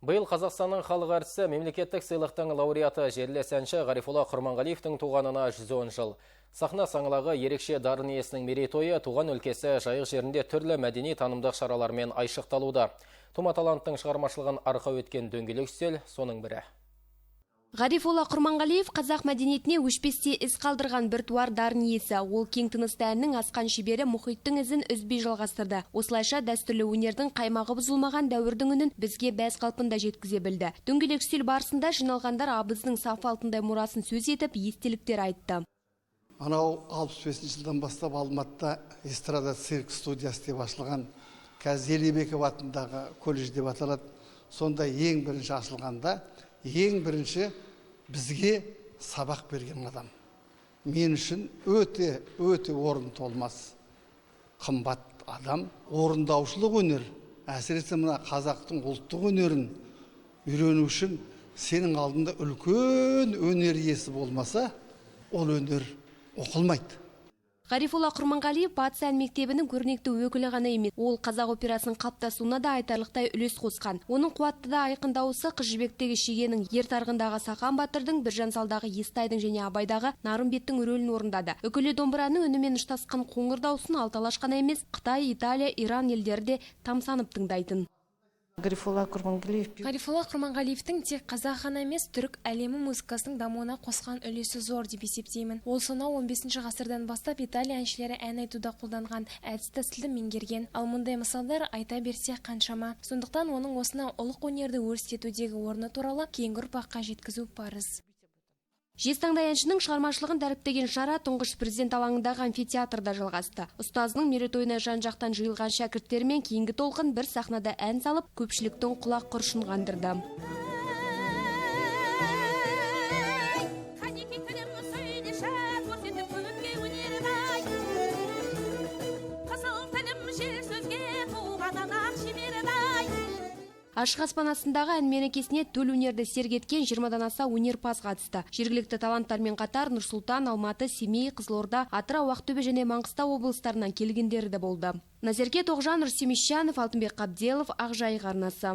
Биыл Қазақстанның халық әртісі мемлекеттік сыйлықтың лауреаты жерлес әнші Ғарифолла Құрманғалиевтің туғанына 110 жыл. Сахна саңлағы ерекше дарын иесінің мерейтойы туған өлкесі Жайық жерінде түрлі мәдени танымдық шаралармен айшықталуда. Тума таланттың шығармашылығын арқау еткен дөңгелек үстел соның бірі. Ғарифолла Құрманғалиев қазақ мәдениетіне өшпесте із қалдырған біртуар дарын иесі. Ол кең тынысты әннің асқан шебері мұхиттың ізін үзбей жалғастырды. Осылайша дәстүрлі өнердің қаймағы бұзылмаған дәуірдің үнін бізге бәз қалпында жеткізе білді. Дөңгелек үстел барысында жиналғандар абыздың саф алтындай мұрасын сөз етіп, естеліктер айтты. Анау 65 жылдан бастап Алматыда эстрада цирк студиясы деп ашылған, қазір Елебеков атындағы колледж деп аталады. Сонда ең бірінші ашылғанда, ең бірінші бізге сабақ берген адам. Мен үшін өте орын толмас қымбат адам. Орындаушылық өнер, әсіресе мына қазақтың ұлттық өнерін үйрену үшін сенің алдында үлкен өнер иесі болмаса, ол өнер оқылмайды. Ғарифолла Құрманғалиев Батыс ән мектебінің көрнекті өкілі ғана емес, ол қазақ операсының қалыптасуына да айтарлықтай үлес қосқан. Оның қуатты да айқын дауысы Қыз жібектегі Шегенің, Ер тарғындағы Сақан батырдың, Біржан салдағы Естайдың және Абайдағы Нарымбеттің рөлін орындады. Үкілі домбыраның үнімен ұштасқан қоңыр дауысын алталаш қана емес, Қытай, Италия, Иран елдері де тамсанып тыңдайтын. Ғарифолла Құрманғалиевтің тек қазақ ғана емес, түрік әлемі музыкасының дамуына қосқан үлесі зор деп есептеймін. Ол сонау 15 ғасырдан бастап Италия әншілері ән айтуда қолданған әдіс тәсілді меңгерген. Ал мұндай мысалдар айта берсе қаншама. Сондықтан оның осына ұлық өнерді өрістетудегі орны туралы кейінгі ұрпаққа жеткізу парыз. Жезтаңдай әншінің шығармашылығын дәріптеген шара тұңғыш президент алаңындағы амфитеатрда жалғасты. Ұстазының мерейтойына жан-жақтан жиылған шәкірттермен кейінгі толқын бір сахнада ән салып, көпшіліктің құлақ құрышын қандырды. Ашық аспан астындағы ән мерекесіне төл өнерді сергеткен 20-дан аса өнерпаз қатысты. Жергілікті таланттармен қатар Нұр-Сұлтан, Алматы, Семей, Қызылорда, Атырау, Ақтөбе және Маңғыстау облыстарынан келгендері де болды. Назерке Тоғжан, Рүстем Исжанов, Алтынбек Қабделов, Ақ Жайық арнасы.